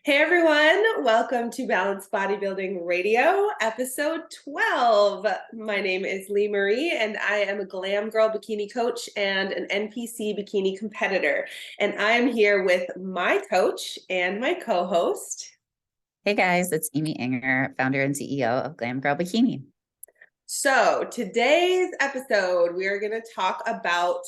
Hey everyone, welcome to Balanced Bodybuilding Radio, episode 12. My name is Leemarie and I am a glam girl bikini coach and an NPC bikini competitor. And I am here with my coach and my co-host. Hey guys, it's Amy Enger, founder and CEO of Glam Girl Bikini. So today's episode, we are going to talk about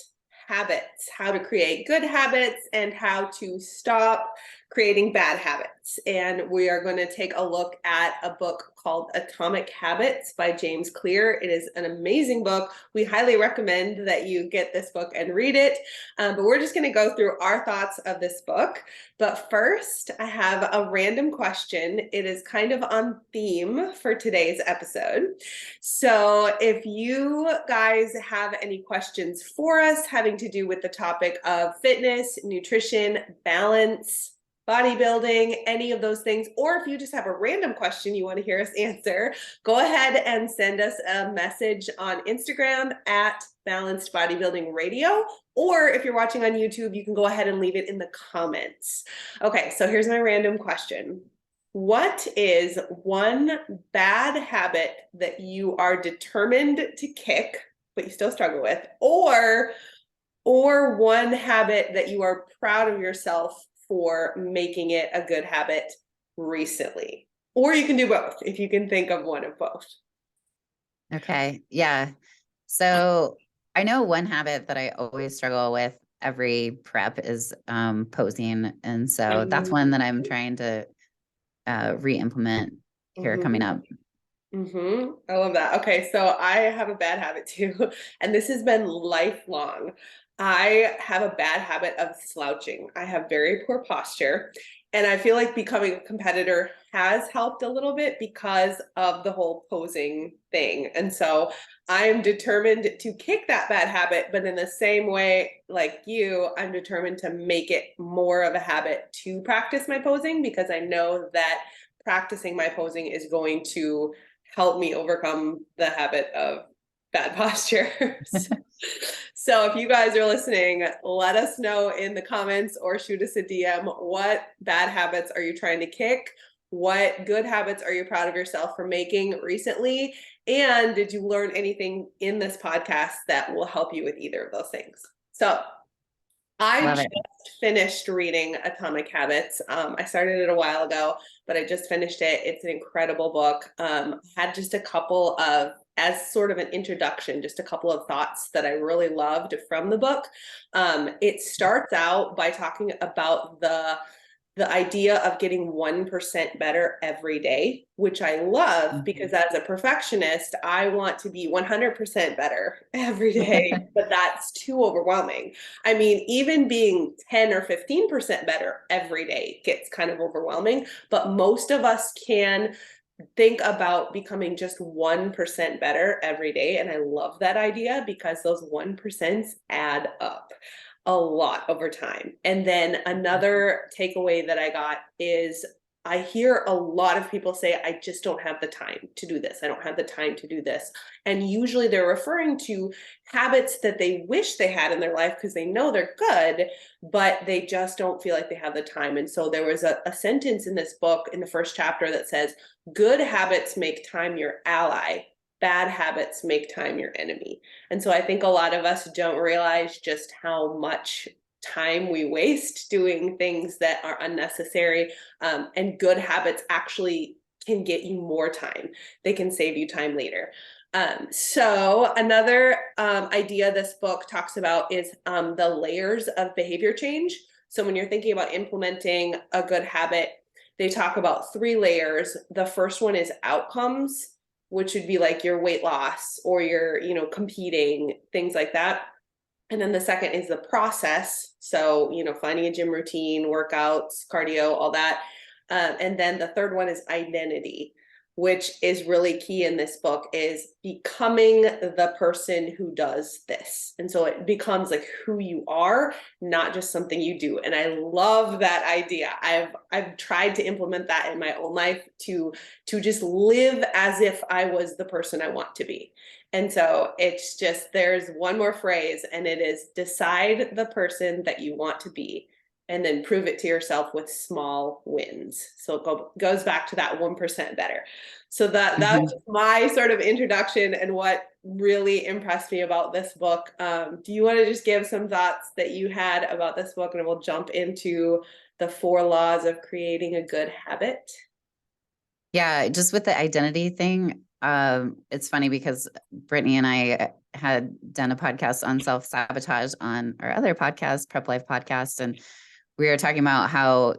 habits, how to create good habits and how to stop creating bad habits. And we are going to take a look at a book called Atomic Habits by James Clear. It is an amazing book. We highly recommend that you get this book and read it. But we're just going to go through our thoughts of this book. But first, I have a random question. It is kind of on theme for today's episode. So if you guys have any questions for us having to do with the topic of fitness, nutrition, balance, bodybuilding, any of those things, or if you just have a random question you want to hear us answer, go ahead and send us a message on Instagram at Balanced Bodybuilding Radio, or if you're watching on YouTube, you can go ahead and leave it in the comments. Okay, so here's my random question. What is one bad habit that you are determined to kick, but you still struggle with, or one habit that you are proud of yourself for making it a good habit recently? Or you can do both if you can think of one of both. Okay, yeah. So I know one habit that I always struggle with every prep is posing. And so that's one that I'm trying to re-implement here coming up. I love that. Okay, so I have a bad habit too, and this has been lifelong. I have a bad habit of slouching. I have very poor posture, and I feel like becoming a competitor has helped a little bit because of the whole posing thing. And so I am determined to kick that bad habit, but in the same way, like you, I'm determined to make it more of a habit to practice my posing because I know that practicing my posing is going to help me overcome the habit of bad posture. So if you guys are listening, let us know in the comments or shoot us a DM. What bad habits are you trying to kick? What good habits are you proud of yourself for making recently? And did you learn anything in this podcast that will help you with either of those things? So I just finished reading Atomic Habits. I started it a while ago, but I just finished it. It's an incredible book. Had just a couple of, as sort of an introduction, just a couple of thoughts that I really loved from the book. It starts out by talking about the idea of getting 1% better every day, which I love because as a perfectionist, I want to be 100% better every day, but that's too overwhelming. I mean, even being 10 or 15% better every day gets kind of overwhelming, but most of us can think about becoming just 1% better every day. And I love that idea because those 1% add up a lot over time. And then another takeaway that I got is I hear a lot of people say, I just don't have the time to do this. I don't have the time to do this. And usually they're referring to habits that they wish they had in their life because they know they're good, but they just don't feel like they have the time. And so there was a sentence in this book in the first chapter that says, good habits make time your ally. Bad habits make time your enemy. And so I think a lot of us don't realize just how much time we waste doing things that are unnecessary. And good habits actually can get you more time. They can save you time later. So another idea this book talks about is the layers of behavior change. So when you're thinking about implementing a good habit, they talk about 3 layers. The first one is outcomes, which would be like your weight loss or your, competing, things like that. And then the second is the process. So, finding a gym routine, workouts, cardio, all that. And then the third one is identity, which is really key in this book, is becoming the person who does this. And so it becomes like who you are, not just something you do. And I love that idea. I've tried to implement that in my own life to just live as if I was the person I want to be. And so it's just, there's one more phrase, and it is decide the person that you want to be and then prove it to yourself with small wins. So it goes back to that 1% better. So that's Mhm. my sort of introduction and what really impressed me about this book. Do you want to just give some thoughts that you had about this book, and we'll jump into the 4 laws of creating a good habit? Yeah, just with the identity thing, it's funny because Brittany and I had done a podcast on self-sabotage on our other podcast, Prep Life Podcast, and we were talking about how,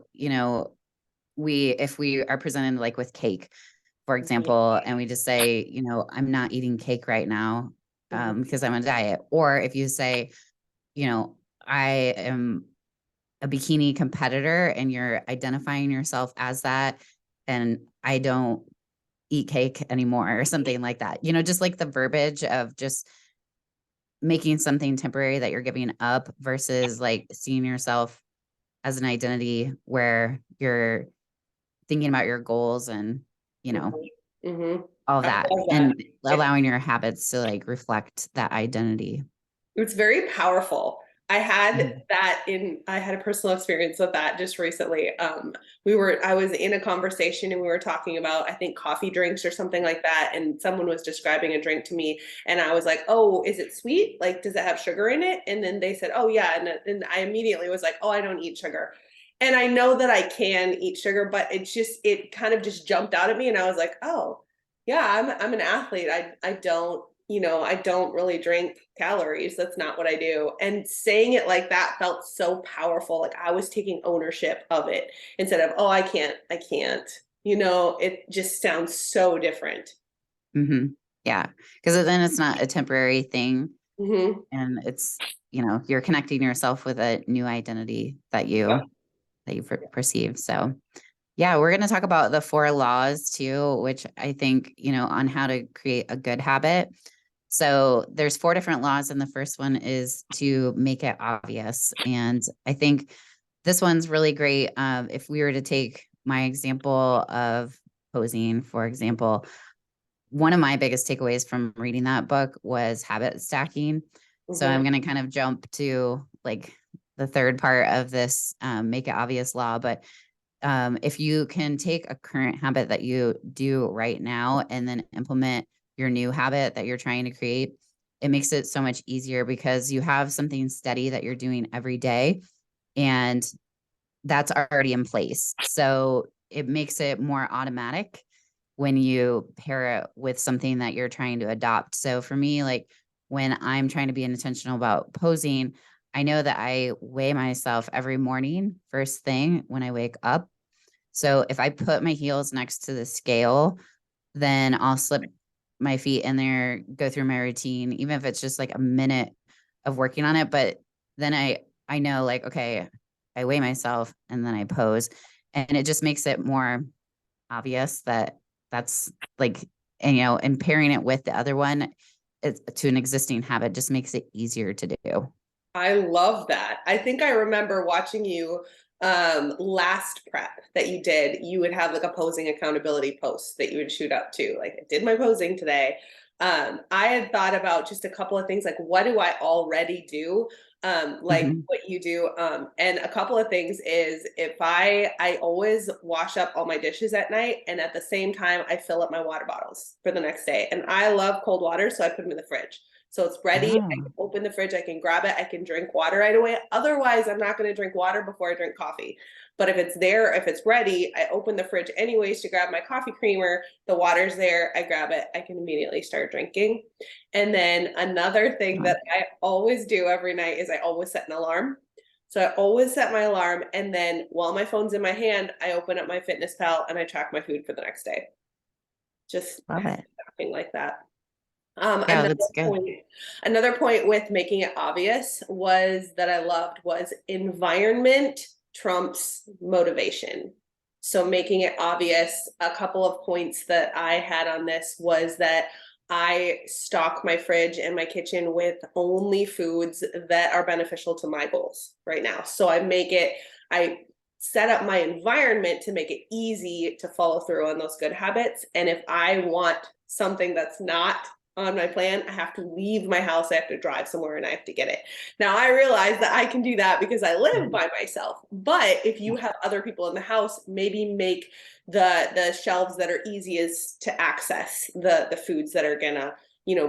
if we are presented like with cake, for example, and we just say, I'm not eating cake right now, Mhm. because I'm on a diet. Or if you say, you know, I am a bikini competitor and you're identifying yourself as that, and I don't eat cake anymore or something like that. Just like the verbiage of just making something temporary that you're giving up versus like seeing yourself as an identity where you're thinking about your goals and, you know, Mhm. Mhm. all I that, love that. and allowing your habits to like reflect that identity. It's very powerful. Mhm. I had a personal experience with that just recently. I was in a conversation and we were talking about, I think, coffee drinks or something like that. And someone was describing a drink to me and I was like, oh, is it sweet? Like, does it have sugar in it? And then they said, oh yeah. And I immediately was like, oh, I don't eat sugar. And I know that I can eat sugar, but it kind of just jumped out at me. And I was like, oh, yeah, I'm an athlete. I don't really drink calories. That's not what I do. And saying it like that felt so powerful. Like I was taking ownership of it instead of, oh, I can't. It just sounds so different. Mhm. Yeah, because then it's not a temporary thing, Hmm. and it's, you're connecting yourself with a new identity that you perceive. So, yeah, we're going to talk about the 4 laws too, which I think, on how to create a good habit. So there's 4 different laws, and the first one is to make it obvious. And I think this one's really great. If we were to take my example of posing, for example, one of my biggest takeaways from reading that book was habit stacking. So Hmm. I'm going to kind of jump to like the third part of this, make it obvious law. But if you can take a current habit that you do right now and then implement your new habit that you're trying to create, it makes it so much easier because you have something steady that you're doing every day, and that's already in place. So it makes it more automatic when you pair it with something that you're trying to adopt. So for me, like when I'm trying to be intentional about posing, I know that I weigh myself every morning, first thing when I wake up. So if I put my heels next to the scale, then I'll slip my feet in there, go through my routine, even if it's just like a minute of working on it. But then I know, like, okay, I weigh myself and then I pose. And it just makes it more obvious that that's like, and pairing it with the other one, it's to an existing habit, just makes it easier to do. I love that. I think I remember watching you last prep that you did. You would have like a posing accountability post that you would shoot up to. Like, I did my posing today. I had thought about just a couple of things like what do I already do? Like Mhm. what you do. And a couple of things is if I always wash up all my dishes at night, and at the same time I fill up my water bottles for the next day. And I love cold water, so I put them in the fridge. So it's ready. I Oh, can open the fridge, I can grab it, I can drink water right away. Otherwise, I'm not going to drink water before I drink coffee. But if it's there, if it's ready, I open the fridge anyways to grab my coffee creamer. The water's there, I grab it, I can immediately start drinking. And then another thing wow. that I always do every night is I always set an alarm. So I always set my alarm, and then while my phone's in my hand, I open up my Fitness Pal and I track my food for the next day. Just Love it. something like that. Um, Yeah, another that's good. point, another point with making it obvious was that I loved was environment trumps motivation. So making it obvious, a couple of points that I had on this was that I stock my fridge and my kitchen with only foods that are beneficial to my goals right now. So I set up my environment to make it easy to follow through on those good habits. And if I want something that's not on my plan, I have to leave my house, I have to drive somewhere and I have to get it. Now I realize that I can do that because I live Mhm. by myself. But if you have other people in the house, maybe make the shelves that are easiest to access the foods that are gonna,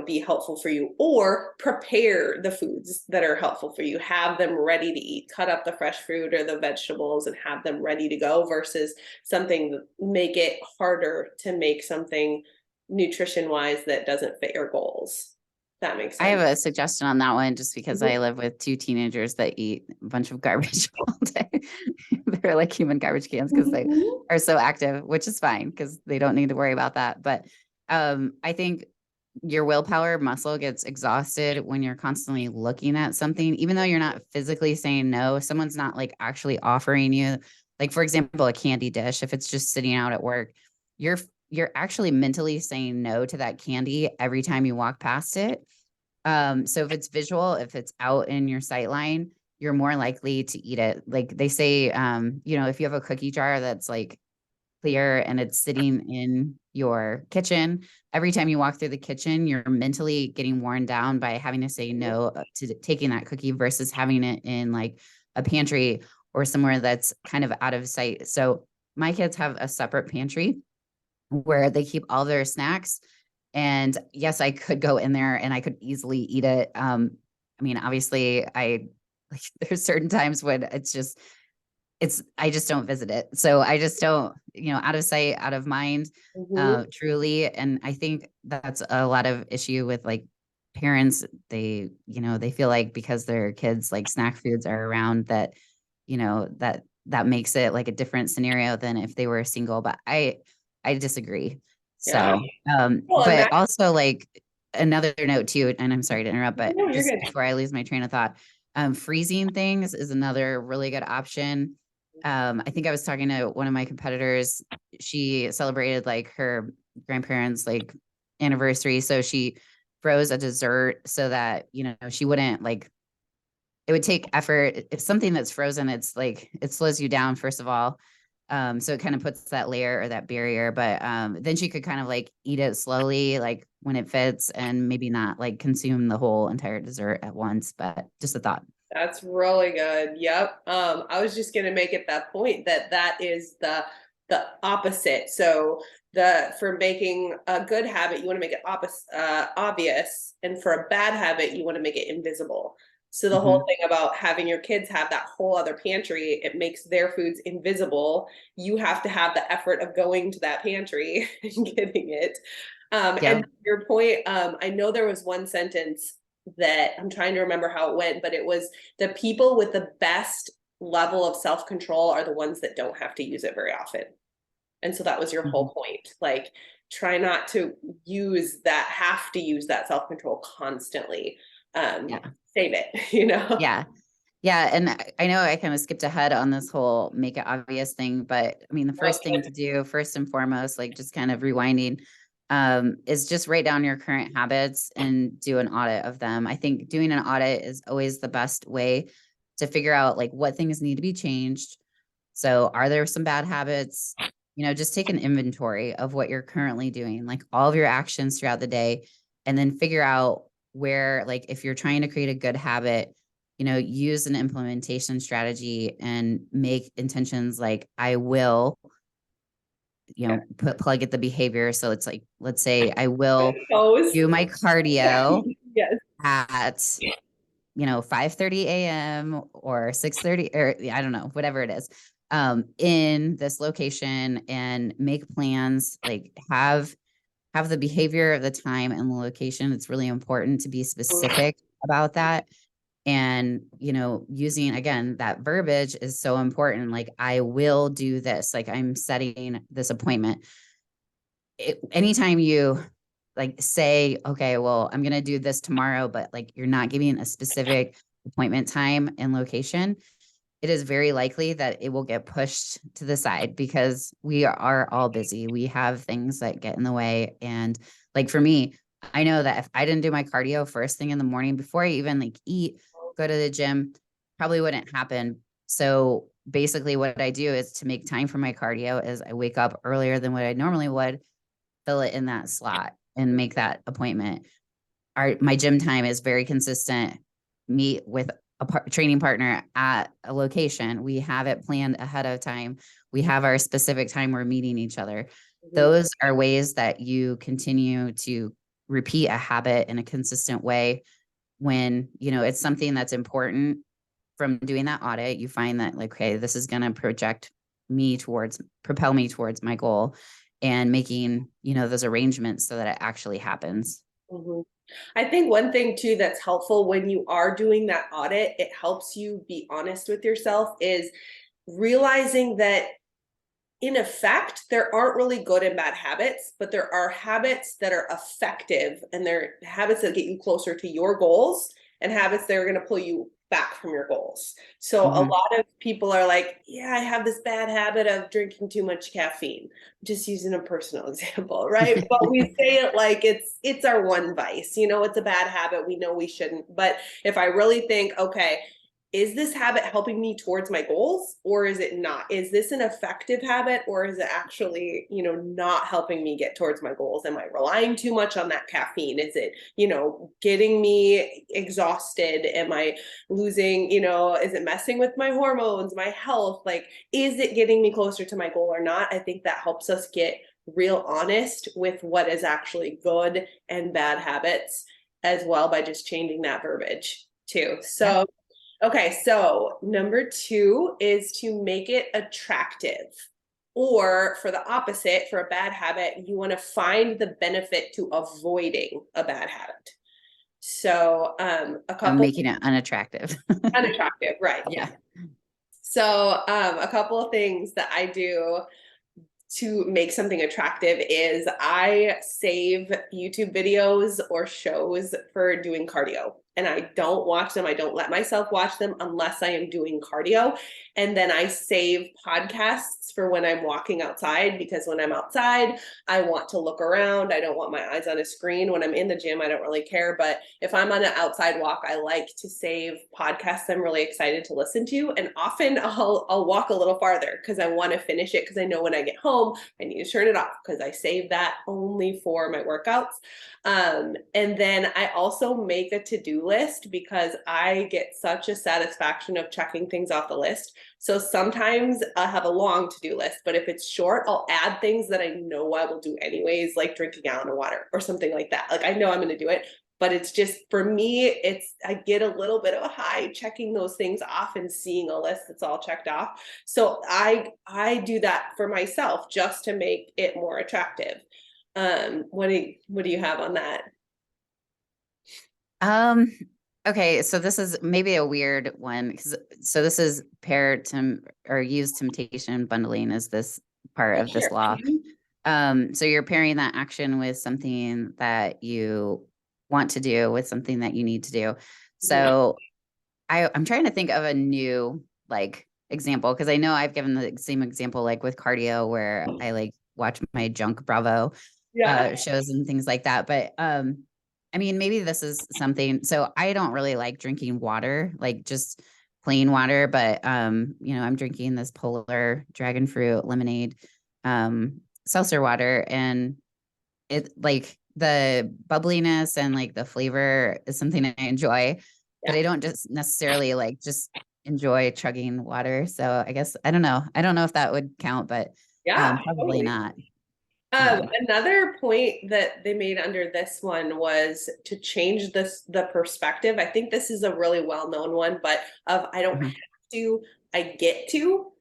be helpful for you, or prepare the foods that are helpful for you. Have them ready to eat. Cut up the fresh fruit or the vegetables and have them ready to go versus something, make it harder to make something nutrition wise that doesn't fit your goals. That makes I have sense. a suggestion on that one just because I Mhm. live with two teenagers that eat a bunch of garbage all day. They're like human garbage cans because they Mhm. are so active, which is fine because they don't need to worry about that. But I think your willpower muscle gets exhausted when you're constantly looking at something, even though you're not physically saying no, someone's not like actually offering you, like, for example, a candy dish. If it's just sitting out at work, you're you're actually mentally saying no to that candy every time you walk past it. So if it's visual, if it's out in your sight line, you're more likely to eat it. Like they say, if you have a cookie jar that's like clear and it's sitting in your kitchen, every time you walk through the kitchen, you're mentally getting worn down by having to say no to taking that cookie versus having it in like a pantry or somewhere that's kind of out of sight. So my kids have a separate pantry where they keep all their snacks. And yes, I could go in there and I could easily eat it. I mean, obviously, I like there's certain times when I just don't visit it. So I just don't, out of sight, out of mind, Mhm. truly. And I think that's a lot of issue with like parents. They feel like because their kids like snack foods are around that, that makes it like a different scenario than if they were single. But I disagree. Yeah. So, Well, and but that, also like another note too, and I'm sorry to interrupt, but no, you're just good. before I lose my train of thought, freezing things is another really good option. I think I was talking to one of my competitors. She celebrated like her grandparents' like anniversary. So she froze a dessert so that, she wouldn't like it would take effort. If something that's frozen, it's like it slows you down, first of all. So it kind of puts that layer or that barrier, but then she could kind of like eat it slowly, like when it fits, and maybe not like consume the whole entire dessert at once. But just a thought. That's really good. Yep. I was just gonna make it that point that that is the opposite. So the for making a good habit, you want to make it obvious, and for a bad habit, you want to make it invisible. So the whole Mhm. thing about having your kids have that whole other pantry, it makes their foods invisible. You have to have the effort of going to that pantry and getting it. And Yep. to your point, I know there was one sentence that I'm trying to remember how it went, but it was the people with the best level of self control are the ones that don't have to use it very often. And so that was your Mhm. whole point. Like, try not to have to use that self control constantly. Yeah. Save it, you know? Yeah. Yeah, and I know I kind of skipped ahead on this whole make it obvious thing, but I mean, the first thing to do, first and foremost, like just kind of rewinding, is just write down your current habits and do an audit of them. I think doing an audit is always the best way to figure out like what things need to be changed. So, are there some bad habits? Just take an inventory of what you're currently doing, like all of your actions throughout the day, and then figure out where, like, if you're trying to create a good habit, use an implementation strategy and make intentions like I will, Yeah. plug at the behavior. So it's like, let's say I will Those. do my cardio Yes. at 5:30 a.m. or 6:30, or I don't know, whatever it is, in this location, and make plans, like have the behavior of the time and the location. It's really important to be specific about that. And, using again, that verbiage is so important. Like, I will do this, like I'm setting this appointment. Anytime you like say, okay, well, I'm going to do this tomorrow, but like you're not giving a specific appointment time and location, it is very likely that it will get pushed to the side because we are all busy. We have things that get in the way. And like for me, I know that if I didn't do my cardio first thing in the morning before I even like eat, go to the gym, probably wouldn't happen. So basically what I do is to make time for my cardio is I wake up earlier than what I normally would, fill it in that slot. and make that appointment. My gym time is very consistent. Meet with a training partner at a location. We have it planned ahead of time. We have our specific time we're meeting each other. Mhm. Those are ways that you continue to repeat a habit in a consistent way. When, it's something that's important from doing that audit, you find that like, okay, this is going to propel me towards my goal, and making, those arrangements so that it actually happens. Mhm. I think one thing too that's helpful when you are doing that audit, it helps you be honest with yourself, is realizing that in effect, there aren't really good and bad habits, but there are habits that are effective, and they're habits that get you closer to your goals, and habits that are going to pull you back from your goals. So a Mhm. lot of people are like, yeah, I have this bad habit of drinking too much caffeine. Just using a personal example, right? But we say it like it's our one vice. It's a bad habit. We know we shouldn't. But if I really think, okay, is this habit helping me towards my goals, or is it not? Is this an effective habit, or is it actually, not helping me get towards my goals? Am I relying too much on that caffeine? Is it, getting me exhausted? Am I losing, is it messing with my hormones, my health? Like, is it getting me closer to my goal or not? I think that helps us get real honest with what is actually good and bad habits as well, by just changing that verbiage too. Yeah. So okay, so number two is to make it attractive. Or for the opposite, for a bad habit, you want to find the benefit to avoiding a bad habit. So a I'm couple making it unattractive. unattractive, right? Yeah. So a couple of things that I do to make something attractive is I save YouTube videos or shows for doing cardio. And I don't watch them. I don't let myself watch them unless I am doing cardio. And then I save podcasts for when I'm walking outside, because when I'm outside, I want to look around. I don't want my eyes on a screen. When I'm in the gym, I don't really care. But if I'm on an outside walk, I like to save podcasts I'm really excited to listen to. And often I'll walk a little farther because I want to finish it, because I know when I get home, I need to turn it off, because I save that only for my workouts. And then I also make a to-do list, because I get such a satisfaction of checking things off the list. So sometimes I have a long to-do list, but if it's short, I'll add things that I know I will do anyways, like drink a gallon of water or something like that. Like I know I'm going to do it, but it's just, for me, I get a little bit of a high checking those things off and seeing a list that's all checked off. So I do that for myself just to make it more attractive. What do you have on that? Um, okay, so this is maybe a weird one, because so this is or use temptation bundling is this part of this Sure. law. So you're pairing that action with something that you want to do with something that you need to do. Mhm. So I'm trying to think of a new like example, because I know I've given the same example like with cardio, where I like watch my junk Bravo Yeah. shows and things like that. But I mean, maybe this is something. So I don't really like drinking water, like just plain water, but I'm drinking this polar dragon fruit lemonade seltzer water, and it like the bubbliness and like the flavor is something I enjoy, but Yeah. I don't just necessarily like just enjoy chugging water. So I guess I don't know. I don't know if that would count, but Yeah, probably totally. not. Um, Another point that they made under this one was to change the perspective. I think this is a really well-known one, but of I don't have mhm. to, I get to.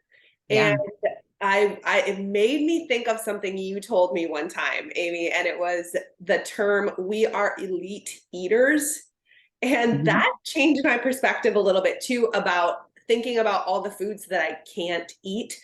And Yeah. it made me think of something you told me one time, Amy, and it was the term "we are elite eaters." And Mhm. that changed my perspective a little bit too, about thinking about all the foods that I can't eat.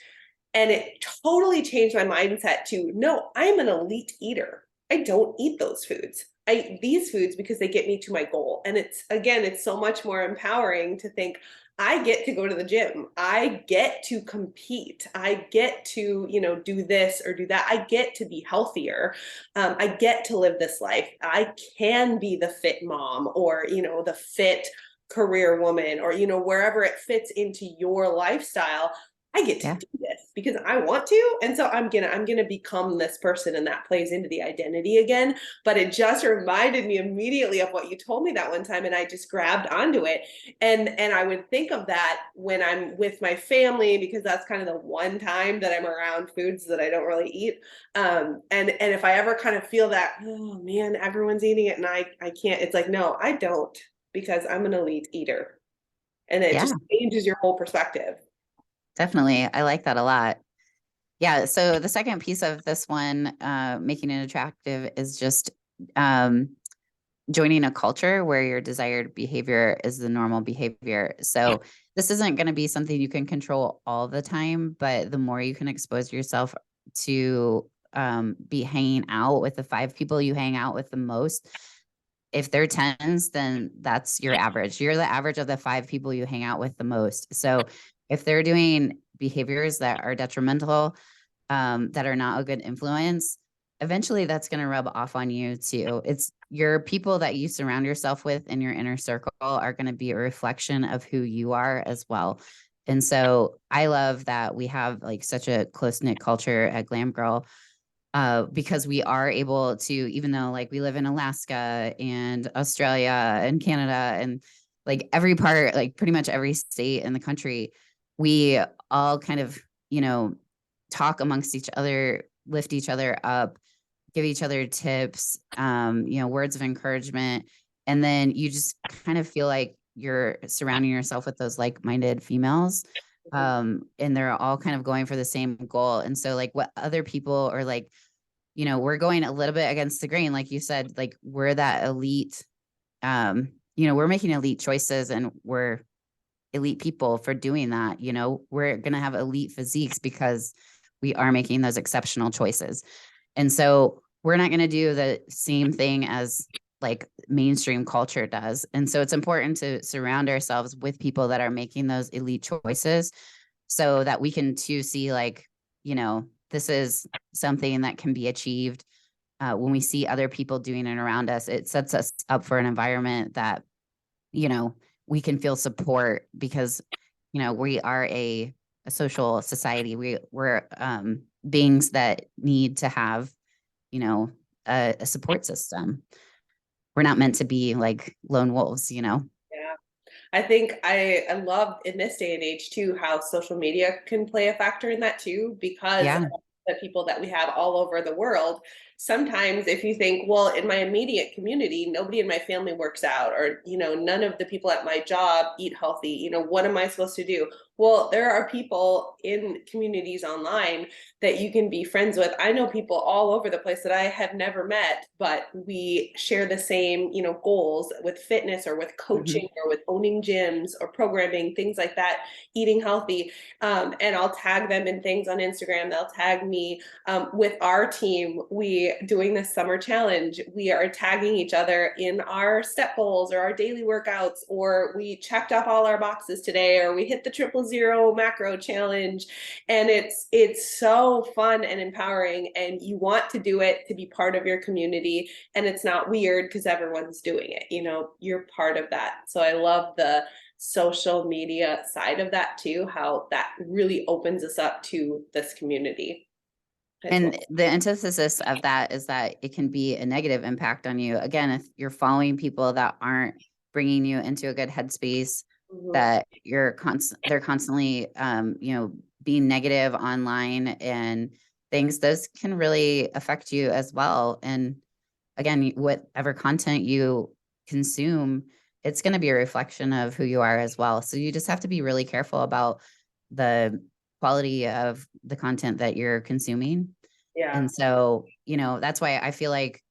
And it totally changed my mindset to no, I'm an elite eater. I don't eat those foods. I eat these foods because they get me to my goal. And it's so much more empowering to think I get to go to the gym. I get to compete. I get to, do this or do that. I get to be healthier. I get to live this life. I can be the fit mom, or, the fit career woman, or, wherever it fits into your lifestyle. I get to Yeah. do this. because I want to. And so I'm gonna become this person, and that plays into the identity again. But it just reminded me immediately of what you told me that one time, and I just grabbed onto it. And I would think of that when I'm with my family, because that's kind of the one time that I'm around foods that I don't really eat. And if I ever kind of feel that, oh man, everyone's eating it and I can't, it's like, no, I don't, because I'm an elite eater. And it Yeah, just changes your whole perspective. definitely. I like that a lot. Yeah. So the second piece of this one, making it attractive, is just um, joining a culture where your desired behavior is the normal behavior. So this isn't going to be something you can control all the time, but the more you can expose yourself to be hanging out with the five people you hang out with the most, if they're tens, then that's your average. You're the average of the five people you hang out with the most. So if they're doing behaviors that are detrimental, that are not a good influence, eventually that's going to rub off on you too. It's your people that you surround yourself with in your inner circle are going to be a reflection of who you are as well. And so I love that we have like such a close knit culture at Glam Girl, because we are able to, even though like we live in Alaska and Australia and Canada and like every part, like pretty much every state in the country, we all kind of, you know, talk amongst each other, lift each other up, give each other tips, words of encouragement. And then you just kind of feel like you're surrounding yourself with those like-minded females. And they're all kind of going for the same goal. And so like what other people are like, we're going a little bit against the grain. Like you said, like we're that elite, we're making elite choices and we're elite people for doing that. We're going to have elite physiques because we are making those exceptional choices. And so we're not going to do the same thing as like mainstream culture does. And so it's important to surround ourselves with people that are making those elite choices so that we can too see like, this is something that can be achieved. When we see other people doing it around us, it sets us up for an environment that, we can feel support because, we are a social society. We're beings that need to have, you know, a support system. We're not meant to be like lone wolves. Yeah. I think I love in this day and age too how social media can play a factor in that too, because of Yeah. the people that we have all over the world. Sometimes if you think, well, in my immediate community, nobody in my family works out, or none of the people at my job eat healthy, what am I supposed to do? Well, there are people in communities online that you can be friends with. I know people all over the place that I have never met, but we share the same, goals with fitness or with Mhm. coaching or with owning gyms or programming, things like that, eating healthy. And I'll tag them in things on Instagram. They'll tag me. With our team, we doing this summer challenge, we are tagging each other in our step goals or our daily workouts, or we checked off all our boxes today, or we hit the 000 macro challenge. And it's so fun and empowering, and you want to do it to be part of your community, and it's not weird because everyone's doing it. You're part of that. So I love the social media side of that too, how that really opens us up to this community as And well. the antithesis of that is that it can be a negative impact on you. Again, if you're following people that aren't bringing you into a good headspace, Mhm. that they're constantly, being negative online and things, those can really affect you as well. And again, whatever content you consume, it's going to be a reflection of who you are as well. So you just have to be really careful about the quality of the content that you're consuming. Yeah. And so, that's why I feel like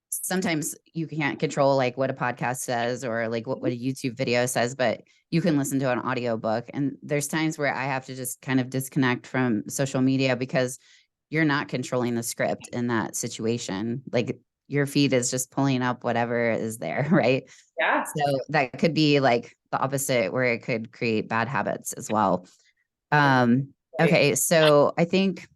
sometimes you can't control like what a podcast says or like what a YouTube video says, but you can listen to an audiobook. And there's times where I have to just kind of disconnect from social media because you're not controlling the script in that situation. Like your feed is just pulling up whatever is there, right? Yeah. So that could be like the opposite where it could create bad habits as well. Um, Right. okay, so I think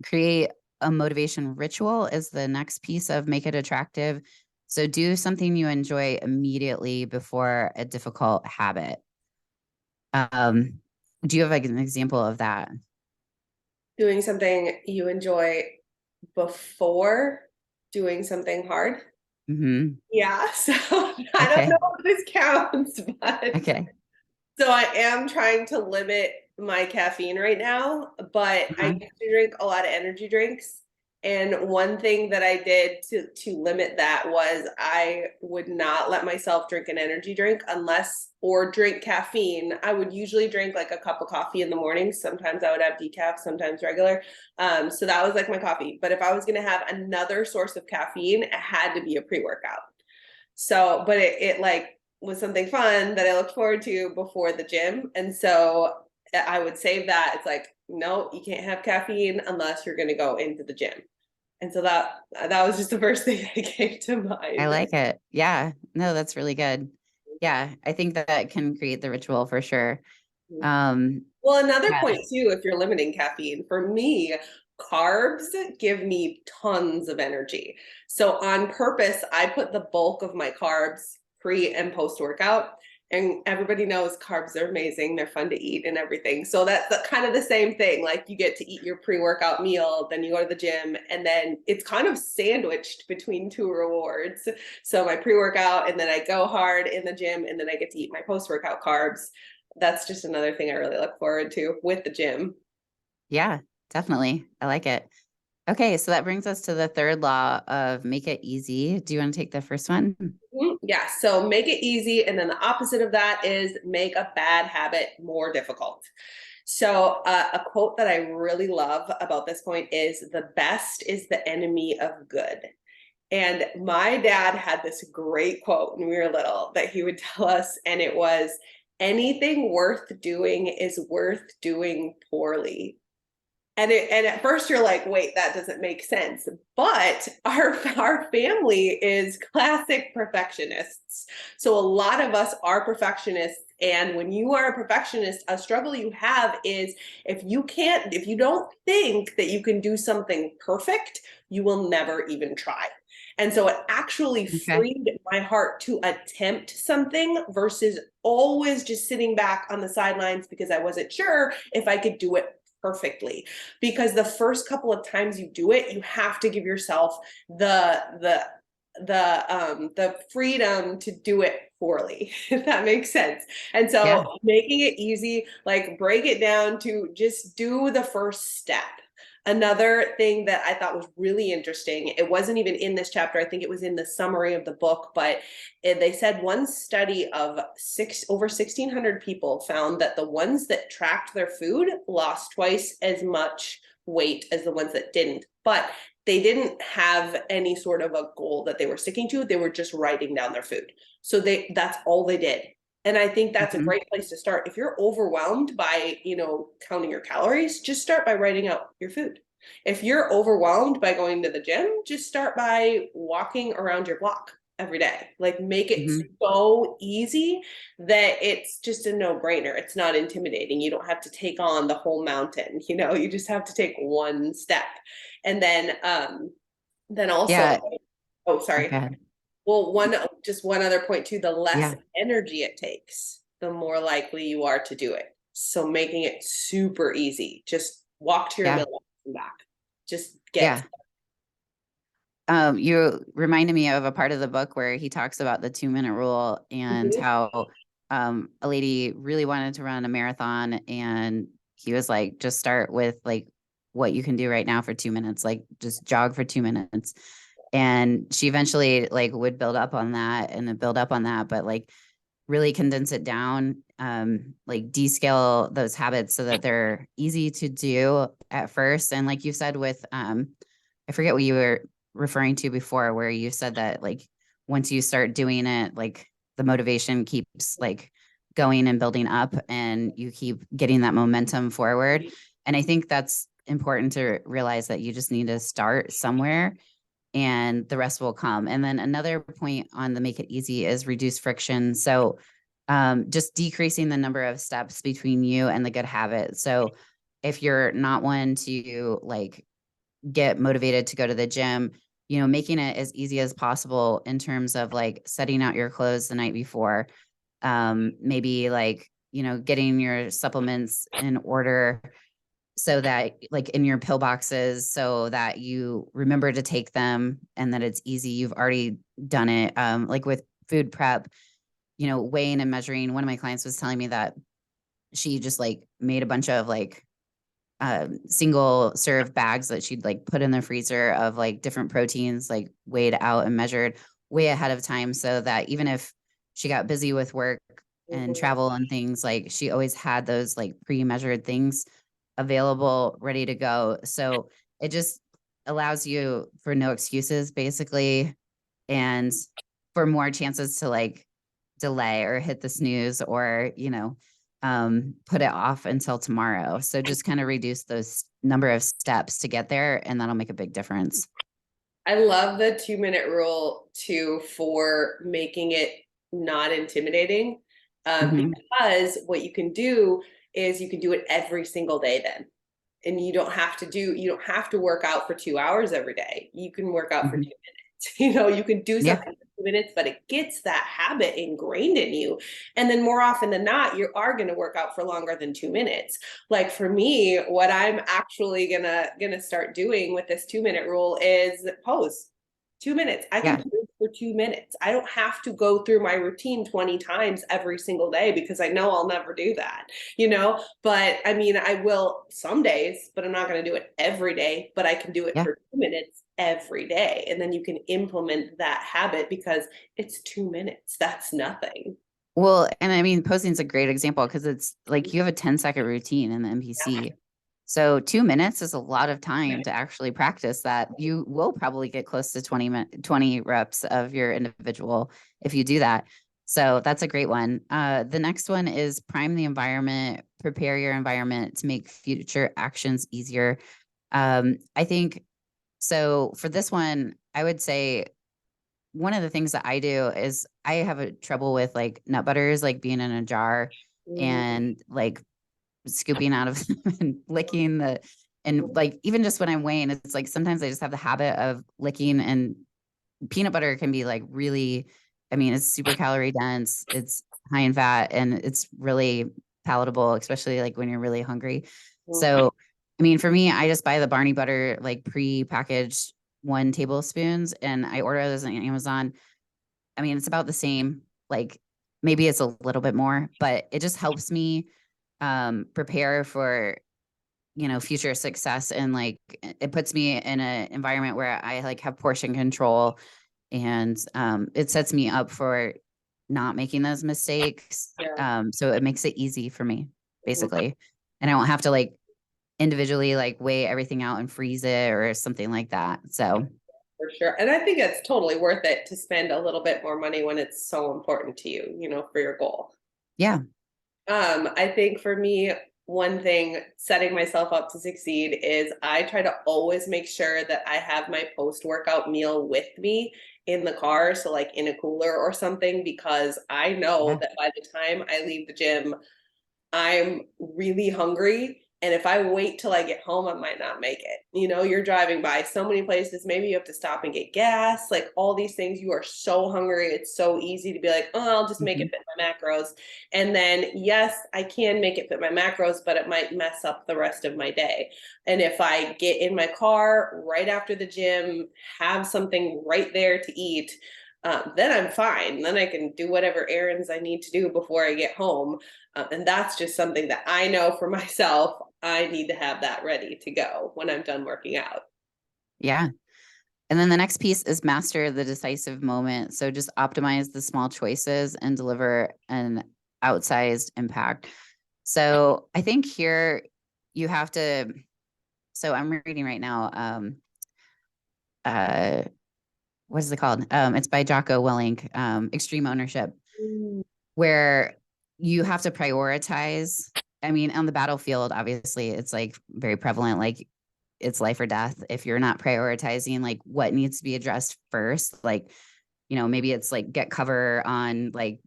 create a motivation ritual is the next piece of make it attractive. So do something you enjoy immediately before a difficult habit. Um, do you have like an example of that? Doing something you enjoy before doing something hard. Hmm. Yeah, so I don't Okay. know if this counts, but Okay. so I am trying to limit my caffeine right now, but I Uh-huh. used to drink a lot of energy drinks. And one thing that I did to limit that was I would not let myself drink an energy drink unless or drink caffeine. I would usually drink like a cup of coffee in the morning. Sometimes I would have decaf, sometimes regular. So that was like my coffee. But if I was gonna have another source of caffeine, it had to be a pre-workout. So, but it like was something fun that I looked forward to before the gym. And so I would save that. It's like, no, you can't have caffeine unless you're going to go into the gym. And so that was just the first thing that came to I mind. like it. Yeah. No, that's really good. Yeah. I think that can create the ritual for sure. Um, Well, another yeah. point too, if you're limiting caffeine, for me, carbs give me tons of energy. So on purpose, I put the bulk of my carbs pre and post workout. And everybody knows carbs are amazing. They're fun to eat and everything. So that's kind of the same thing. Like you get to eat your pre workout meal, then you go to the gym, and then it's kind of sandwiched between two rewards. So my pre workout, and then I go hard in the gym, and then I get to eat my post workout carbs. That's just another thing I really look forward to with the gym. Yeah, definitely. I like it. Okay. So that brings us to the third law of make it easy. Do you want to take the first one? Yeah, so make it easy. And then the opposite of that is make a bad habit more difficult. So, a quote that I really love about this point is the best is the enemy of good. And my dad had this great quote when we were little that he would tell us, and it was anything worth doing is worth doing poorly. And at first you're like, wait, that doesn't make sense. But our family is classic perfectionists. So a lot of us are perfectionists. And when you are a perfectionist, a struggle you have is if you don't think that you can do something perfect, you will never even try. And so it actually Okay. freed my heart to attempt something versus always just sitting back on the sidelines because I wasn't sure if I could do it perfectly. Because the first couple of times you do it, you have to give yourself the freedom to do it poorly, if that makes sense. And Yeah. so making it easy, like break it down to just do the first step. Another thing that I thought was really interesting, it wasn't even in this chapter, I think it was in the summary of the book, but they said one study of over 1,600 people found that the ones that tracked their food lost twice as much weight as the ones that didn't. But they didn't have any sort of a goal that they were sticking to. They were just writing down their food. So that's all they did. And I think that's a Hmm. great place to start. If you're overwhelmed by, counting your calories, just start by writing out your food. If you're overwhelmed by going to the gym, just start by walking around your block every day. Like make it Hmm. so easy that it's just a no-brainer. It's not intimidating. You don't have to take on the whole mountain, you just have to take one step. And then also, Yeah. oh, sorry. Okay. Well, just one other point too, the less Yeah. energy it takes, the more likely you are to do it. So making it super easy. Just walk to your Yeah. mill and back. Just get. Yeah. You reminded me of a part of the book where he talks about the 2-minute rule and Mhm. how a lady really wanted to run a marathon, and he was like, just start with like what you can do right now for 2 minutes, like just jog for 2 minutes. And she eventually like would build up on that and build up on that, but like really condense it down, like descale those habits so that they're easy to do at first. And like you said with I forget what you were referring to before, where you said that like once you start doing it, like the motivation keeps like going and building up and you keep getting that momentum forward. And I think that's important to realize that you just need to start somewhere and the rest will come. And then another point on the make it easy is reduce friction. So just decreasing the number of steps between you and the good habit. So if you're not one to like get motivated to go to the gym, making it as easy as possible in terms of like setting out your clothes the night before, maybe like, getting your supplements in order, so that like in your pill boxes, so that you remember to take them and that it's easy. You've already done it. Like with food prep, weighing and measuring. One of my clients was telling me that she just like made a bunch of like single serve bags that she'd like put in the freezer of like different proteins, like weighed out and measured way ahead of time, so that even if she got busy with work and Mhm. travel and things, like she always had those like pre-measured things available, ready to go. So it just allows you for no excuses, basically, and for more chances to like delay or hit the snooze or, put it off until tomorrow. So just kind of reduce those number of steps to get there, and that'll make a big difference. I love the 2-minute rule too for making it not intimidating. Hmm. Because what you can do is you can do it every single day then. And you don't have to work out for 2 hours every day. You can work out for Hmm. 2 minutes. You can do Yeah. something for 2 minutes, but it gets that habit ingrained in you. And then more often than not, you are going to work out for longer than 2 minutes. Like for me, what I'm actually gonna start doing with this 2-minute rule is pose. 2 minutes. I can Yeah. pose for 2 minutes. I don't have to go through my routine 20 times every single day because I know I'll never do that, But I mean, I will some days, but I'm not going to do it every day. But I can do it Yeah. for 2 minutes every day. And then you can implement that habit because it's 2 minutes. That's nothing. Well, and I mean, posting's a great example because it's like you have a 10-second routine in the Yeah. MPC. So 2 minutes is a lot of time to actually practice that. You will probably get close to 20 reps of your individual if you do that. So that's a great one. The next one is prime the environment, prepare your environment to make future actions easier. I think so. For this one, I would say one of the things that I do is I have a trouble with like nut butters, like being in a jar Mhm. and like scooping out of them and licking and like even just when I'm weighing, it's like sometimes I just have the habit of licking, and peanut butter can be like really, I mean, it's super calorie dense, it's high in fat, and it's really palatable, especially like when you're really hungry. Mhm. So, I mean, for me, I just buy the Barney butter like pre-packaged 1 tablespoons and I order those on Amazon. I mean, it's about the same, like maybe it's a little bit more, but it just helps me prepare for future success, and like it puts me in an environment where I like have portion control, and it sets me up for not making those mistakes. Yeah. So it makes it easy for me, Mhm. basically, and I don't have to like individually like weigh everything out and freeze it or something like that. So For sure. And I think it's totally worth it to spend a little bit more money when it's so important to you, for your goal. yeah. I think for me, one thing setting myself up to succeed is I try to always make sure that I have my post workout meal with me in the car. So, like in a cooler or something, because I know Yeah. that by the time I leave the gym, I'm really hungry. And if I wait till I get home, I might not make it. You're driving by so many places. Maybe you have to stop and get gas, like all these things. You are so hungry. It's so easy to be like, oh, I'll just make Hmm. it fit my macros. And then, yes, I can make it fit my macros, but it might mess up the rest of my day. And if I get in my car right after the gym, have something right there to eat, then I'm fine. Then I can do whatever errands I need to do before I get home. And that's just something that I know for myself. I need to have that ready to go when I'm done working out. Yeah. And then the next piece is master the decisive moment. So just optimize the small choices and deliver an outsized impact. So I think here you have to, so I'm reading right now, uh, what is it called? It's by Jocko Willink, Extreme Ownership, Mm. where you have to prioritize. I mean, on the battlefield, obviously, it's like very prevalent. Like it's life or death if you're not prioritizing like what needs to be addressed first. Like, maybe it's like get cover on like,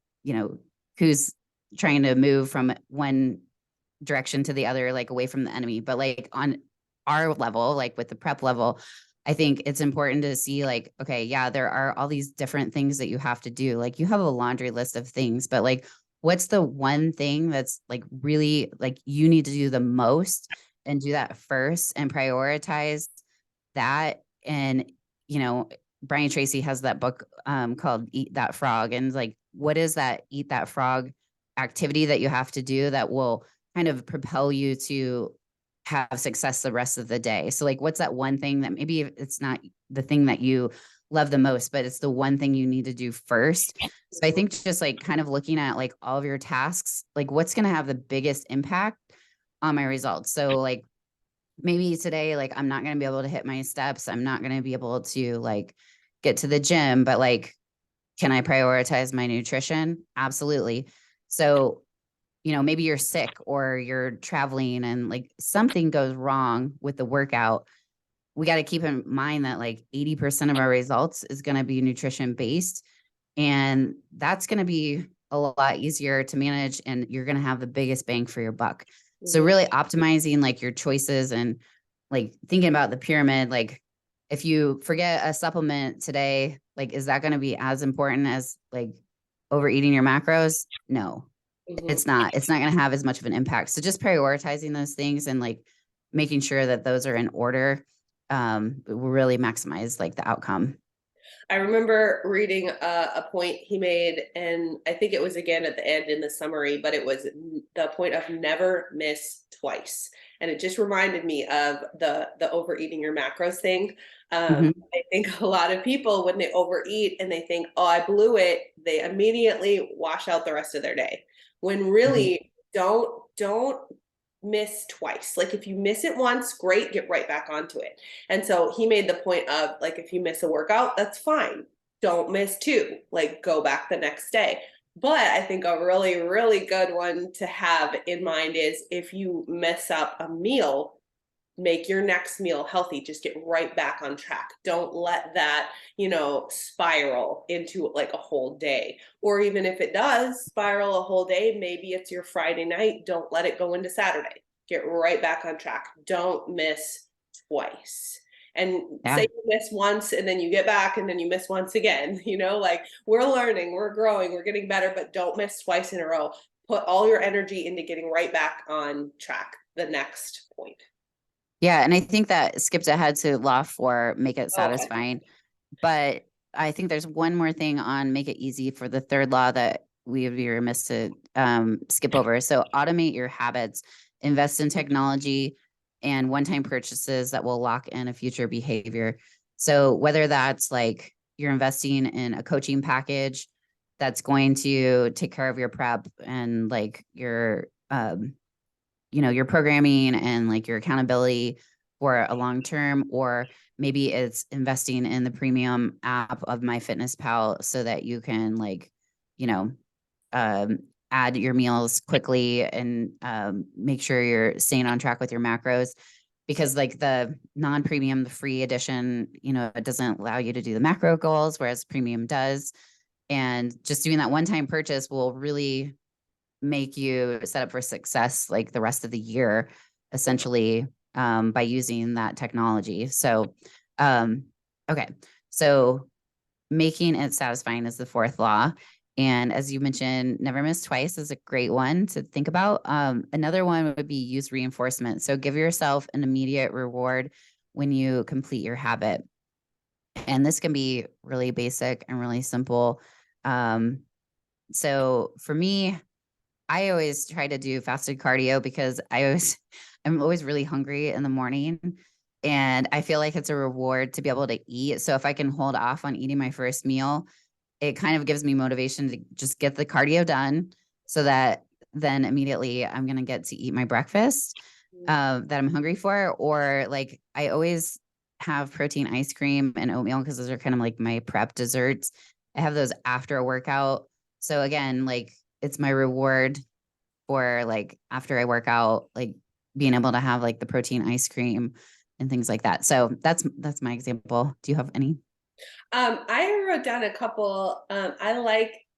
who's trying to move from one direction to the other, like away from the enemy. But like on our level, like with the prep level, I think it's important to see like, okay, yeah, there are all these different things that you have to do. Like you have a laundry list of things, but like, what's the one thing that's like really like you need to do the most? and do that first and prioritize that. And, you know, Brian Tracy has that book called Eat That Frog. And like, what is that Eat That Frog activity that you have to do that will kind of propel you to have success the rest of the day? So like, what's that one thing that maybe it's not the thing that you love the most, but it's the one thing you need to do first. So I think just like kind of looking at like all of your tasks, like what's going to have the biggest impact on my results. So like maybe today, like I'm not going to be able to hit my steps. I'm not going to be able to like get to the gym, but like, can I prioritize my nutrition? Absolutely. So, you know, maybe you're sick or you're traveling and like something goes wrong with the workout. We got to keep in mind that like 80% of our results is going to be nutrition based. And that's going to be a lot easier to manage. And you're going to have the biggest bang for your buck. So Mhm. really optimizing like your choices and like thinking about the pyramid, like if you forget a supplement today, like, is that going to be as important as like overeating your macros? No, Mhm. it's not going to have as much of an impact. So just prioritizing those things and like making sure that those are in order will really maximize like the outcome. I remember reading a point he made, and I think it was again at the end in the summary, but it was the point of never miss twice. And it just reminded me of the overeating your macros thing. Hmm. I think a lot of people, when they overeat and they think, "Oh, I blew it," they immediately wash out the rest of their day. When Hmm. really, don't miss twice. Like if you miss it once, great, get right back onto it. And so he made the point of like, if you miss a workout, that's fine. Don't miss two, like go back the next day. But I think a really, really good one to have in mind is if you mess up a meal, make your next meal healthy. Just get right back on track. Don't let that, spiral into like a whole day. Or even if it does spiral a whole day, maybe it's your Friday night. Don't let it go into Saturday. Get right back on track. Don't miss twice. And say Yeah. you miss once and then you get back and then you miss once again. Like we're learning, we're growing, we're getting better, but don't miss twice in a row. Put all your energy into getting right back on track the next point. Yeah. And I think that skipped ahead to law four, make it Oh, satisfying. But I think there's one more thing on make it easy for the third law that we would be remiss to skip over. So automate your habits, invest in technology and one-time purchases that will lock in a future behavior. So whether that's like you're investing in a coaching package that's going to take care of your prep and like your your programming and like your accountability for a long term, or maybe it's investing in the premium app of MyFitnessPal so that you can like, you know, um, add your meals quickly and make sure you're staying on track with your macros. Because like the non-premium, the free edition, it doesn't allow you to do the macro goals, whereas premium does. And just doing that one-time purchase will really make you set up for success like the rest of the year, essentially, by using that technology. So, um, okay. So making it satisfying is the fourth law. And as you mentioned, never miss twice is a great one to think about. Another one would be use reinforcement. So give yourself an immediate reward when you complete your habit. And this can be really basic and really simple. Um, so for me, I always try to do fasted cardio because I'm always really hungry in the morning. And I feel like it's a reward to be able to eat. So if I can hold off on eating my first meal, it kind of gives me motivation to just get the cardio done so that then immediately I'm going to get to eat my breakfast that I'm hungry for. Or like I always have protein ice cream and oatmeal because those are kind of like my prep desserts. I have those after a workout. So again, like it's my reward for like after I work out, like being able to have like the protein ice cream and things like that. So that's my example. Do you have any? I wrote down a couple.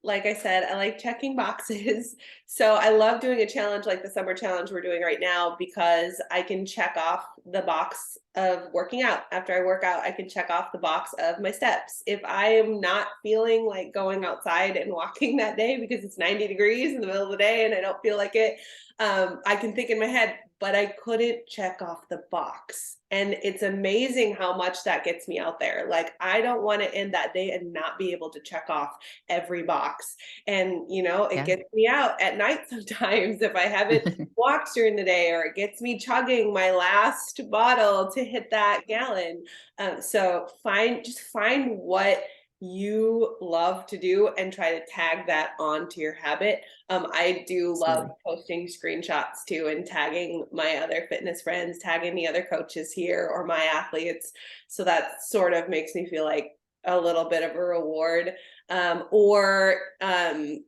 Like I said, I like checking boxes. So I love doing a challenge like the summer challenge we're doing right now because I can check off the box of working out. After I work out, I can check off the box of my steps. If I am not feeling like going outside and walking that day because it's 90 degrees in the middle of the day and I don't feel like it, I can think in my head, but I couldn't check off the box. And it's amazing how much that gets me out there. Like, I don't want to end that day and not be able to check off every box. And, it Yeah. gets me out at night sometimes if I haven't walked during the day, or it gets me chugging my last bottle to hit that gallon. So just find what you love to do and try to tag that onto your habit. I do love Absolutely. posting screenshots too and tagging my other fitness friends, tagging the other coaches here or my athletes. So that sort of makes me feel like a little bit of a reward. Or